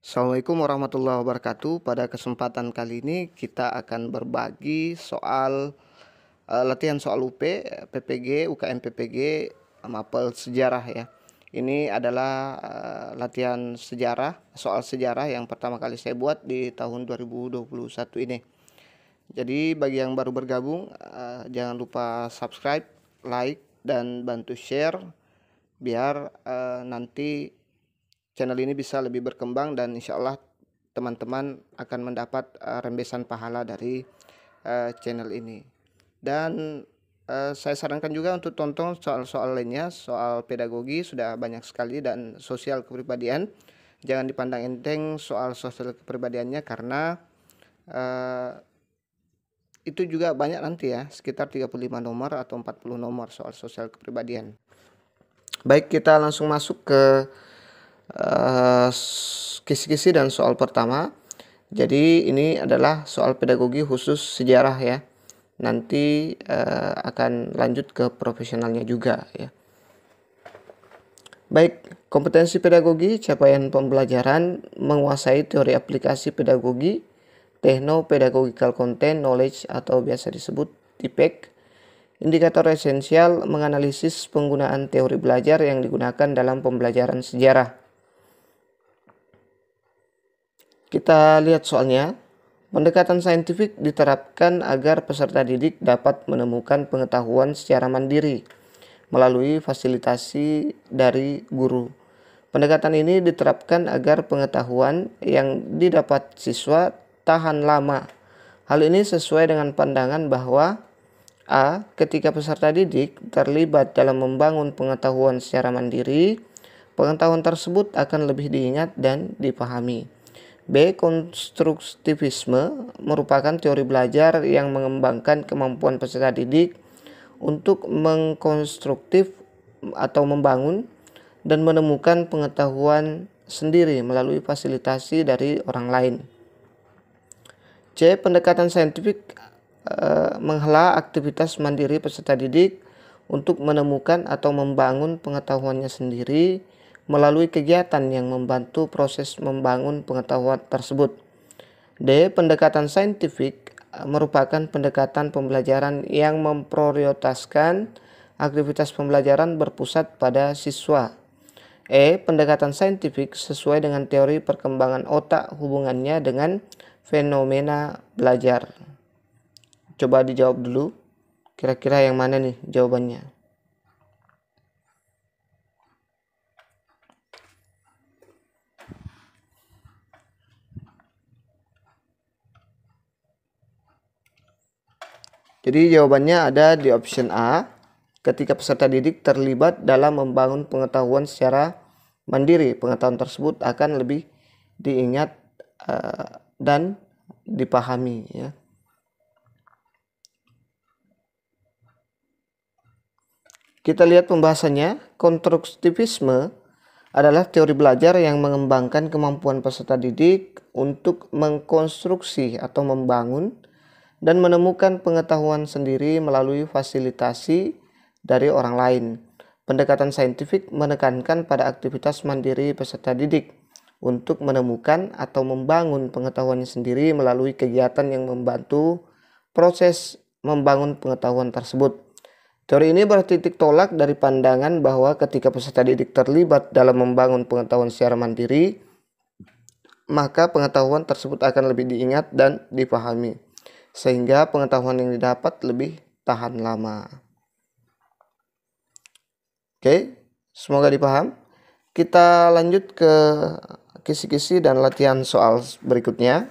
Assalamualaikum warahmatullahi wabarakatuh. Pada kesempatan kali ini kita akan berbagi soal latihan soal UP, PPG, UKM PPG, mapel sejarah ya. Ini adalah latihan sejarah, soal sejarah yang pertama kali saya buat di tahun 2021 ini. Jadi bagi yang baru bergabung, jangan lupa subscribe, like, dan bantu share biar nanti channel ini bisa lebih berkembang dan insya Allah teman-teman akan mendapat rembesan pahala dari channel ini. Dan saya sarankan juga untuk tonton soal-soal lainnya, soal pedagogi sudah banyak sekali, dan sosial kepribadian. Jangan dipandang enteng soal sosial kepribadiannya karena itu juga banyak nanti ya, sekitar 35 nomor atau 40 nomor soal sosial kepribadian. Baik, kita langsung masuk ke kisi-kisi dan soal pertama. Jadi ini adalah soal pedagogi khusus sejarah ya. Nanti akan lanjut ke profesionalnya juga ya. Baik, kompetensi pedagogi, capaian pembelajaran, menguasai teori aplikasi pedagogi, techno-pedagogical content knowledge atau biasa disebut TPEC. Indikator esensial, menganalisis penggunaan teori belajar yang digunakan dalam pembelajaran sejarah. Kita lihat soalnya. Pendekatan saintifik diterapkan agar peserta didik dapat menemukan pengetahuan secara mandiri melalui fasilitasi dari guru. Pendekatan ini diterapkan agar pengetahuan yang didapat siswa tahan lama. Hal ini sesuai dengan pandangan bahwa A. Ketika peserta didik terlibat dalam membangun pengetahuan secara mandiri, pengetahuan tersebut akan lebih diingat dan dipahami. B. Konstruktivisme merupakan teori belajar yang mengembangkan kemampuan peserta didik untuk mengkonstruktif atau membangun dan menemukan pengetahuan sendiri melalui fasilitasi dari orang lain. C. Pendekatan saintifik menghela aktivitas mandiri peserta didik untuk menemukan atau membangun pengetahuannya sendiri melalui kegiatan yang membantu proses membangun pengetahuan tersebut. D. Pendekatan saintifik merupakan pendekatan pembelajaran yang memprioritaskan aktivitas pembelajaran berpusat pada siswa. E. Pendekatan saintifik sesuai dengan teori perkembangan otak hubungannya dengan fenomena belajar. Coba dijawab dulu, kira-kira yang mana nih jawabannya? Jadi jawabannya ada di option A. Ketika peserta didik terlibat dalam membangun pengetahuan secara mandiri, pengetahuan tersebut akan lebih diingat dan dipahami ya. Kita lihat pembahasannya. Konstruktivisme adalah teori belajar yang mengembangkan kemampuan peserta didik untuk mengkonstruksi atau membangun dan menemukan pengetahuan sendiri melalui fasilitasi dari orang lain. Pendekatan saintifik menekankan pada aktivitas mandiri peserta didik untuk menemukan atau membangun pengetahuannya sendiri melalui kegiatan yang membantu proses membangun pengetahuan tersebut. Teori ini bertitik tolak dari pandangan bahwa ketika peserta didik terlibat dalam membangun pengetahuan secara mandiri, maka pengetahuan tersebut akan lebih diingat dan dipahami, sehingga pengetahuan yang didapat lebih tahan lama. Oke, semoga dipaham. Kita lanjut ke kisi-kisi dan latihan soal berikutnya.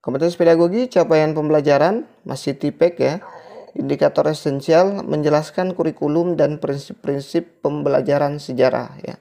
Kompetensi pedagogi, capaian pembelajaran, masih TPEC ya. Indikator esensial, menjelaskan kurikulum dan prinsip-prinsip pembelajaran sejarah ya.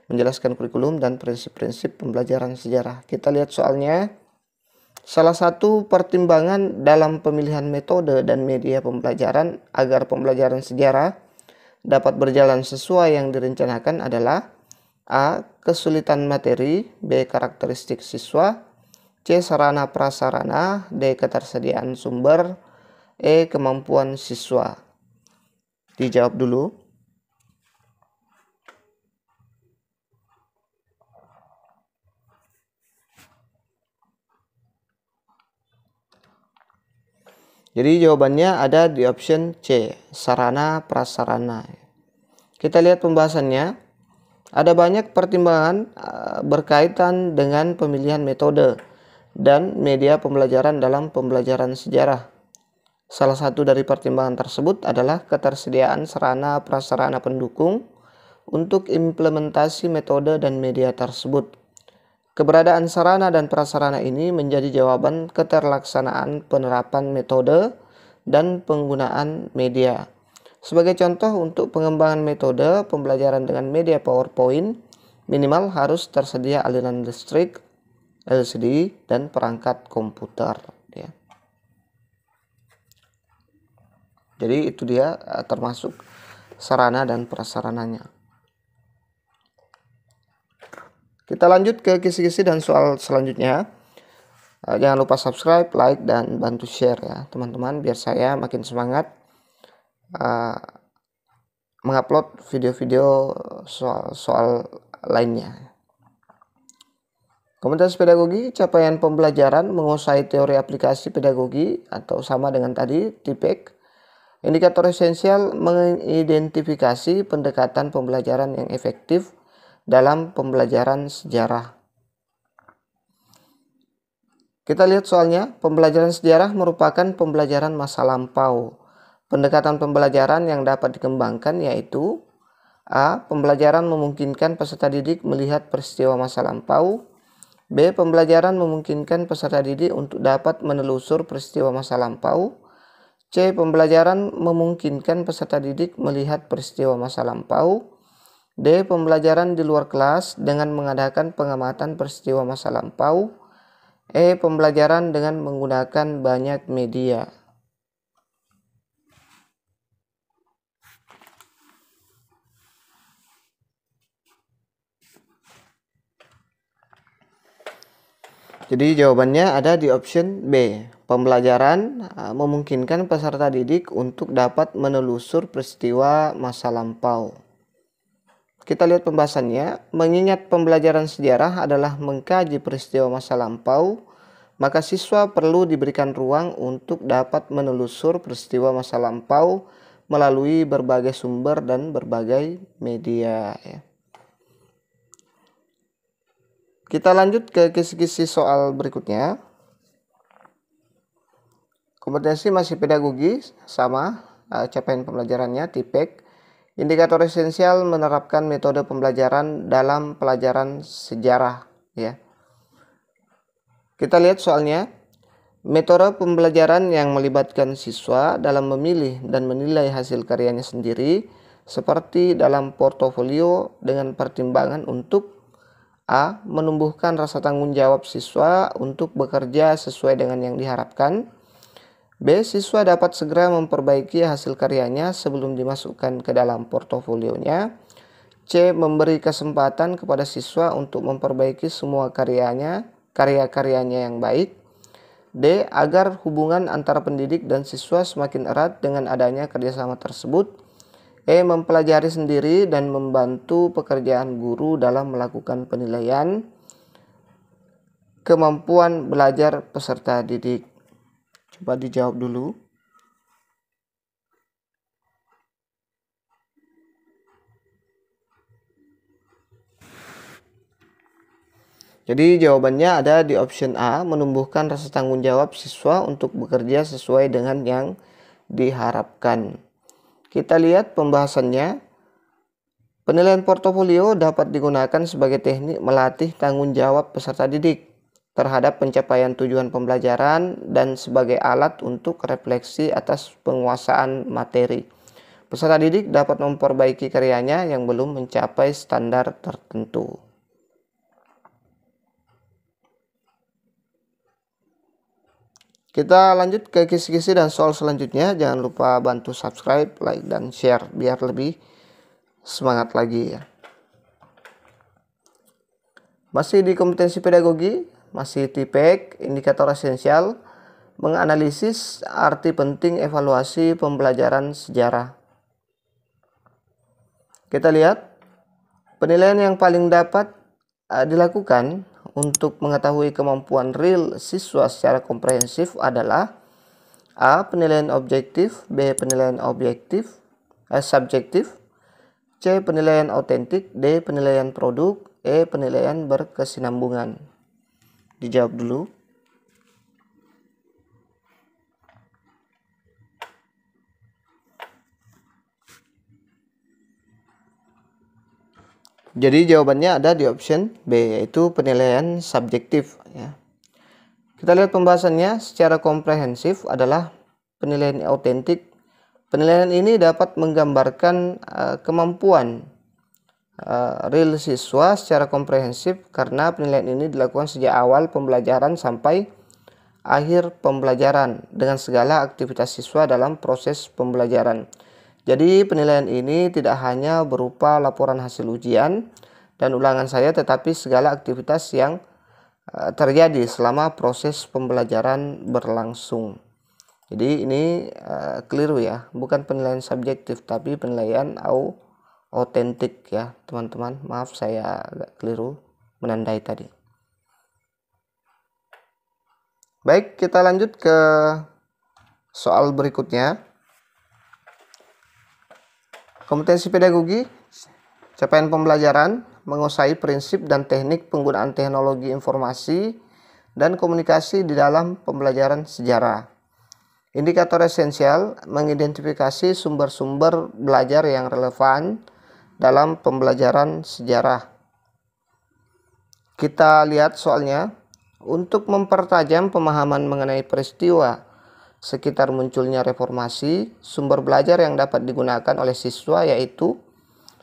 Menjelaskan kurikulum dan prinsip-prinsip pembelajaran sejarah. Kita lihat soalnya. Salah satu pertimbangan dalam pemilihan metode dan media pembelajaran agar pembelajaran sejarah dapat berjalan sesuai yang direncanakan adalah A. Kesulitan materi, B. Karakteristik siswa, C. Sarana prasarana, D. Ketersediaan sumber, E. Kemampuan siswa. Dijawab dulu. Jadi jawabannya ada di option C, sarana prasarana. Kita lihat pembahasannya. Ada banyak pertimbangan berkaitan dengan pemilihan metode dan media pembelajaran dalam pembelajaran sejarah. Salah satu dari pertimbangan tersebut adalah ketersediaan sarana prasarana pendukung untuk implementasi metode dan media tersebut. Keberadaan sarana dan prasarana ini menjadi jawaban keterlaksanaan penerapan metode dan penggunaan media. Sebagai contoh, untuk pengembangan metode pembelajaran dengan media PowerPoint, minimal harus tersedia aliran listrik, LCD, dan perangkat komputer. Ya. Jadi itu dia termasuk sarana dan prasarananya. Kita lanjut ke kisi-kisi dan soal selanjutnya. Jangan lupa subscribe, like, dan bantu share ya teman-teman, biar saya makin semangat mengupload video-video soal lainnya. Komunitas pedagogi, capaian pembelajaran, menguasai teori aplikasi pedagogi atau sama dengan tadi, TPEG. Indikator esensial mengidentifikasi pendekatan pembelajaran yang efektif dalam pembelajaran sejarah. Kita lihat soalnya. Pembelajaran sejarah merupakan pembelajaran masa lampau. Pendekatan pembelajaran yang dapat dikembangkan yaitu A. Pembelajaran memungkinkan peserta didik melihat peristiwa masa lampau. B. Pembelajaran memungkinkan peserta didik untuk dapat menelusur peristiwa masa lampau. C. Pembelajaran memungkinkan peserta didik melihat peristiwa masa lampau. D. Pembelajaran di luar kelas dengan mengadakan pengamatan peristiwa masa lampau. E. Pembelajaran dengan menggunakan banyak media. Jadi jawabannya ada di option B. Pembelajaran memungkinkan peserta didik untuk dapat menelusur peristiwa masa lampau. Kita lihat pembahasannya. Mengingat pembelajaran sejarah adalah mengkaji peristiwa masa lampau, maka siswa perlu diberikan ruang untuk dapat menelusur peristiwa masa lampau melalui berbagai sumber dan berbagai media. Ya. Kita lanjut ke kisi-kisi soal berikutnya. Kompetensi masih pedagogi, sama capaian pembelajarannya, TPEG. Indikator esensial menerapkan metode pembelajaran dalam pelajaran sejarah. Ya. Kita lihat soalnya. Metode pembelajaran yang melibatkan siswa dalam memilih dan menilai hasil karyanya sendiri, seperti dalam portofolio, dengan pertimbangan untuk A. Menumbuhkan rasa tanggung jawab siswa untuk bekerja sesuai dengan yang diharapkan. B. Siswa dapat segera memperbaiki hasil karyanya sebelum dimasukkan ke dalam portofolionya. C. Memberi kesempatan kepada siswa untuk memperbaiki semua karya-karyanya yang baik. D. Agar hubungan antara pendidik dan siswa semakin erat dengan adanya kerjasama tersebut. E. Mempelajari sendiri dan membantu pekerjaan guru dalam melakukan penilaian kemampuan belajar peserta didik. Coba dijawab dulu. Jadi jawabannya ada di option A, menumbuhkan rasa tanggung jawab siswa untuk bekerja sesuai dengan yang diharapkan. Kita lihat pembahasannya. Penilaian portofolio dapat digunakan sebagai teknik melatih tanggung jawab peserta didik terhadap pencapaian tujuan pembelajaran dan sebagai alat untuk refleksi atas penguasaan materi. Peserta didik dapat memperbaiki karyanya yang belum mencapai standar tertentu. Kita lanjut ke kisi-kisi dan soal selanjutnya. Jangan lupa bantu subscribe, like, dan share biar lebih semangat lagi ya. Masih di kompetensi pedagogi, masih TPEG, indikator esensial, menganalisis arti penting evaluasi pembelajaran sejarah. Kita lihat, penilaian yang paling dapat dilakukan untuk mengetahui kemampuan real siswa secara komprehensif adalah A. Penilaian objektif, B. Penilaian subjektif, C. Penilaian autentik, D. Penilaian produk, E. Penilaian berkesinambungan. Dijawab dulu. Jadi jawabannya ada di option B, yaitu penilaian subjektif ya. Kita lihat pembahasannya secara komprehensif adalah penilaian autentik. Penilaian ini dapat menggambarkan kemampuan real siswa secara komprehensif karena penilaian ini dilakukan sejak awal pembelajaran sampai akhir pembelajaran dengan segala aktivitas siswa dalam proses pembelajaran. Jadi penilaian ini tidak hanya berupa laporan hasil ujian dan ulangan saja, tetapi segala aktivitas yang terjadi selama proses pembelajaran berlangsung. Jadi ini keliru ya, bukan penilaian subjektif tapi penilaian autentik ya teman-teman. Maaf saya agak keliru menandai tadi. Baik, kita lanjut ke soal berikutnya. Kompetensi pedagogi, capaian pembelajaran, menguasai prinsip dan teknik penggunaan teknologi informasi dan komunikasi di dalam pembelajaran sejarah. Indikator esensial, mengidentifikasi sumber-sumber belajar yang relevan dalam pembelajaran sejarah. Kita lihat soalnya. Untuk mempertajam pemahaman mengenai peristiwa sekitar munculnya reformasi, sumber belajar yang dapat digunakan oleh siswa yaitu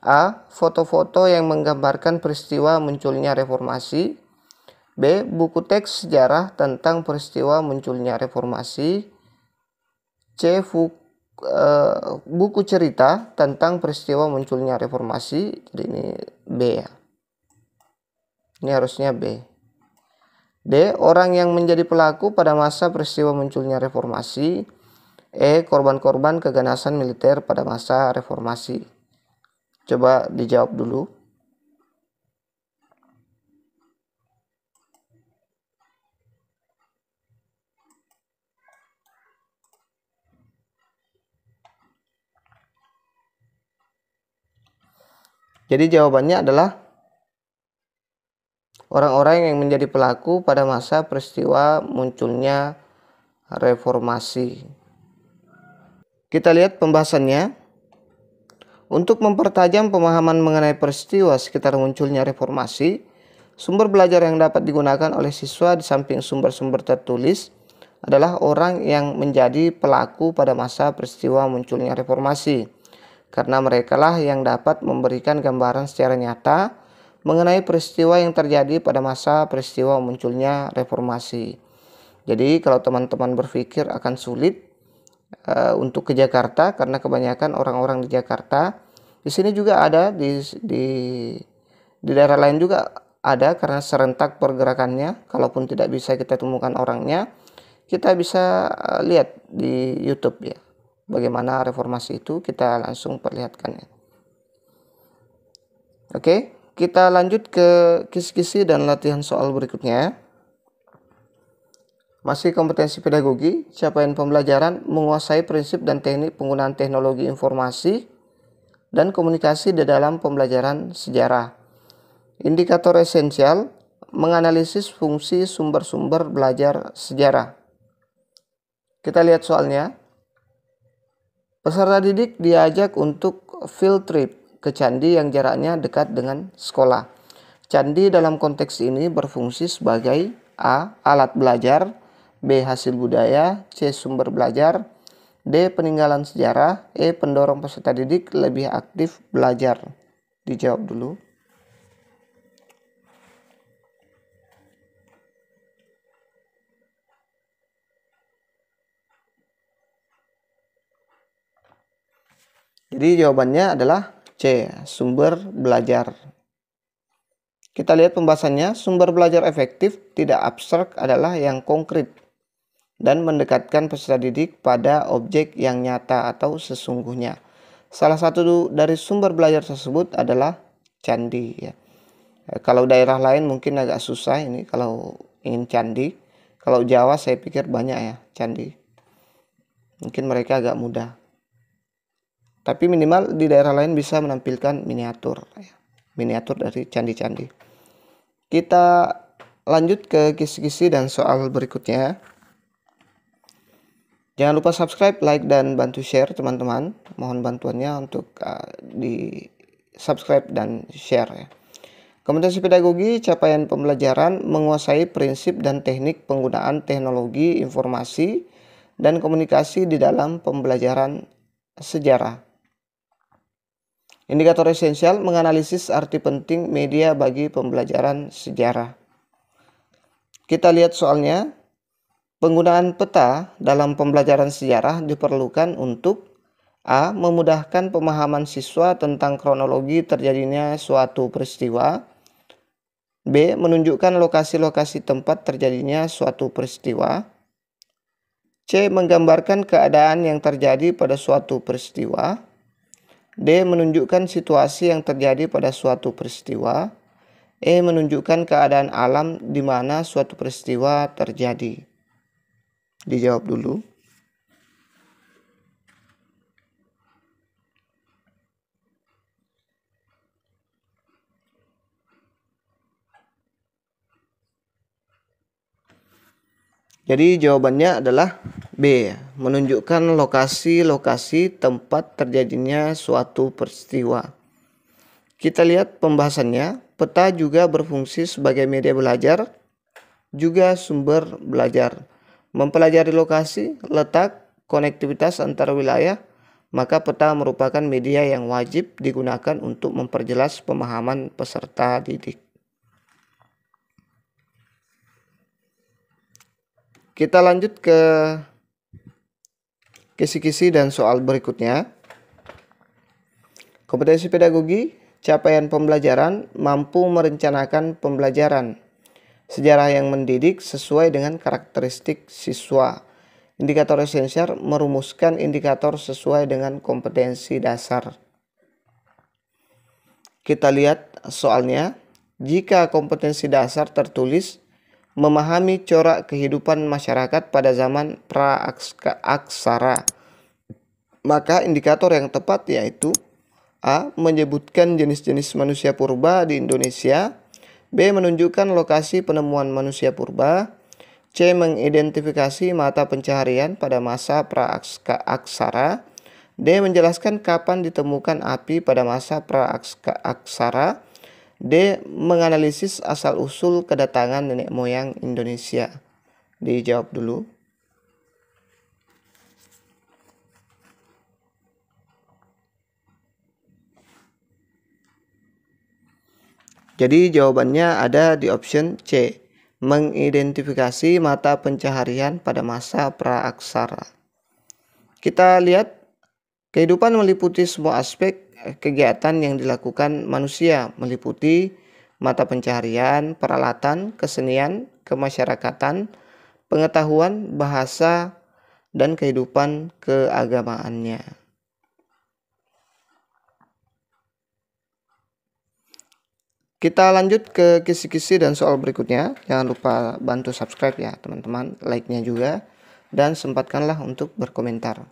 A. Foto-foto yang menggambarkan peristiwa munculnya reformasi, B. Buku teks sejarah tentang peristiwa munculnya reformasi, C. Buku cerita tentang peristiwa munculnya reformasi. Jadi ini B ya. Ini harusnya B. D. Orang yang menjadi pelaku pada masa peristiwa munculnya reformasi. E. Korban-korban keganasan militer pada masa reformasi. Coba dijawab dulu. Jadi jawabannya adalah orang-orang yang menjadi pelaku pada masa peristiwa munculnya reformasi. Kita lihat pembahasannya. Untuk mempertajam pemahaman mengenai peristiwa sekitar munculnya reformasi, sumber belajar yang dapat digunakan oleh siswa di samping sumber-sumber tertulis adalah orang yang menjadi pelaku pada masa peristiwa munculnya reformasi, karena merekalah yang dapat memberikan gambaran secara nyata mengenai peristiwa yang terjadi pada masa peristiwa munculnya reformasi. Jadi kalau teman-teman berpikir akan sulit untuk ke Jakarta, karena kebanyakan orang-orang di Jakarta, di sini juga ada, di daerah lain juga ada, karena serentak pergerakannya. Kalaupun tidak bisa kita temukan orangnya, kita bisa lihat di YouTube ya, bagaimana reformasi itu, kita langsung perlihatkan ya. Oke, kita lanjut ke kisi-kisi dan latihan soal berikutnya. Masih kompetensi pedagogi, capaian pembelajaran, menguasai prinsip dan teknik penggunaan teknologi informasi dan komunikasi di dalam pembelajaran sejarah. Indikator esensial, menganalisis fungsi sumber-sumber belajar sejarah. Kita lihat soalnya. Peserta didik diajak untuk field trip ke candi yang jaraknya dekat dengan sekolah. Candi dalam konteks ini berfungsi sebagai A. Alat belajar, B. Hasil budaya, C. Sumber belajar, D. Peninggalan sejarah, E. Pendorong peserta didik lebih aktif belajar. Dijawab dulu. Jadi jawabannya adalah C. Sumber belajar. Kita lihat pembahasannya. Sumber belajar efektif tidak abstrak adalah yang konkret dan mendekatkan peserta didik pada objek yang nyata atau sesungguhnya. Salah satu dari sumber belajar tersebut adalah candi ya. Kalau daerah lain mungkin agak susah ini kalau ingin candi. Kalau Jawa saya pikir banyak ya candi. Mungkin mereka agak mudah. Tapi minimal di daerah lain bisa menampilkan miniatur. Miniatur dari candi-candi. Kita lanjut ke kisi-kisi dan soal berikutnya. Jangan lupa subscribe, like, dan bantu share teman-teman. Mohon bantuannya untuk di subscribe dan share ya. Kompetensi pedagogi, capaian pembelajaran, menguasai prinsip dan teknik penggunaan teknologi informasi dan komunikasi di dalam pembelajaran sejarah. Indikator esensial, menganalisis arti penting media bagi pembelajaran sejarah. Kita lihat soalnya. Penggunaan peta dalam pembelajaran sejarah diperlukan untuk A. Memudahkan pemahaman siswa tentang kronologi terjadinya suatu peristiwa. B. Menunjukkan lokasi-lokasi tempat terjadinya suatu peristiwa. C. Menggambarkan keadaan yang terjadi pada suatu peristiwa. D. Menunjukkan situasi yang terjadi pada suatu peristiwa. E. Menunjukkan keadaan alam di mana suatu peristiwa terjadi. Dijawab dulu. Jadi jawabannya adalah B, menunjukkan lokasi-lokasi tempat terjadinya suatu peristiwa. Kita lihat pembahasannya, peta juga berfungsi sebagai media belajar, juga sumber belajar. Mempelajari lokasi, letak, konektivitas antar wilayah, maka peta merupakan media yang wajib digunakan untuk memperjelas pemahaman peserta didik. Kita lanjut ke kisi-kisi dan soal berikutnya. Kompetensi pedagogi, capaian pembelajaran, mampu merencanakan pembelajaran. Sejarah yang mendidik sesuai dengan karakteristik siswa. Indikator esensial, merumuskan indikator sesuai dengan kompetensi dasar. Kita lihat soalnya. Jika kompetensi dasar tertulis memahami corak kehidupan masyarakat pada zaman pra-aksara, maka indikator yang tepat yaitu A. Menyebutkan jenis-jenis manusia purba di Indonesia. B. Menunjukkan lokasi penemuan manusia purba. C. Mengidentifikasi mata pencaharian pada masa pra-aksara. D. Menjelaskan kapan ditemukan api pada masa pra-aksara. D. Menganalisis asal-usul kedatangan nenek moyang Indonesia. Dijawab dulu. Jadi jawabannya ada di option C. Mengidentifikasi mata pencaharian pada masa pra-aksara. Kita lihat kehidupan meliputi semua aspek kegiatan yang dilakukan manusia, meliputi mata pencaharian, peralatan, kesenian, kemasyarakatan, pengetahuan, bahasa, dan kehidupan keagamaannya. Kita lanjut ke kisi-kisi dan soal berikutnya. Jangan lupa bantu subscribe ya teman-teman, like-nya juga, dan sempatkanlah untuk berkomentar.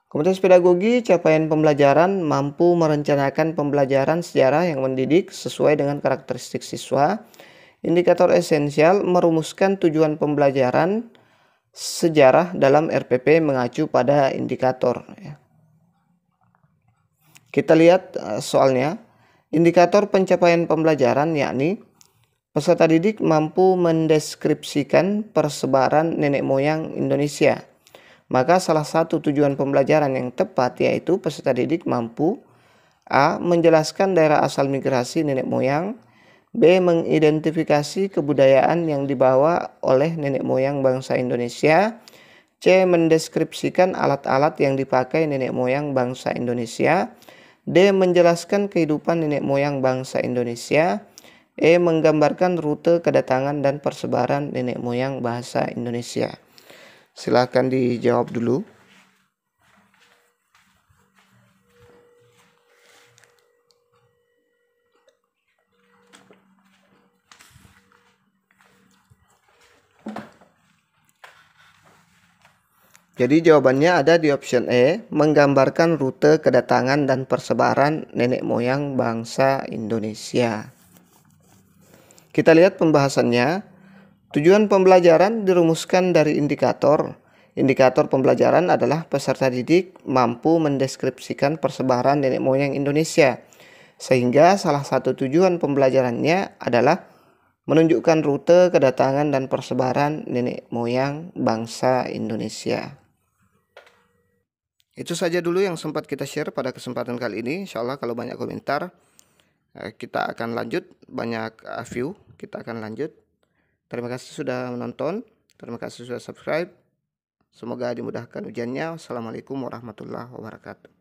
Kompetensi pedagogi, capaian pembelajaran, mampu merencanakan pembelajaran sejarah yang mendidik sesuai dengan karakteristik siswa. Indikator esensial, merumuskan tujuan pembelajaran sejarah dalam RPP mengacu pada indikator. Kita lihat soalnya. Indikator pencapaian pembelajaran yakni peserta didik mampu mendeskripsikan persebaran nenek moyang Indonesia. Maka salah satu tujuan pembelajaran yang tepat yaitu peserta didik mampu A. Menjelaskan daerah asal migrasi nenek moyang. B. Mengidentifikasi kebudayaan yang dibawa oleh nenek moyang bangsa Indonesia. C. Mendeskripsikan alat-alat yang dipakai nenek moyang bangsa Indonesia. D. Menjelaskan kehidupan nenek moyang bangsa Indonesia. E. Menggambarkan rute kedatangan dan persebaran nenek moyang bahasa Indonesia. Silakan dijawab dulu. Jadi jawabannya ada di option E, menggambarkan rute kedatangan dan persebaran nenek moyang bangsa Indonesia. Kita lihat pembahasannya. Tujuan pembelajaran dirumuskan dari indikator. Indikator pembelajaran adalah peserta didik mampu mendeskripsikan persebaran nenek moyang Indonesia. Sehingga salah satu tujuan pembelajarannya adalah menunjukkan rute kedatangan dan persebaran nenek moyang bangsa Indonesia. Itu saja dulu yang sempat kita share pada kesempatan kali ini. Insya Allah kalau banyak komentar, kita akan lanjut. Banyak view, kita akan lanjut. Terima kasih sudah menonton. Terima kasih sudah subscribe. Semoga dimudahkan ujiannya. Wassalamualaikum warahmatullahi wabarakatuh.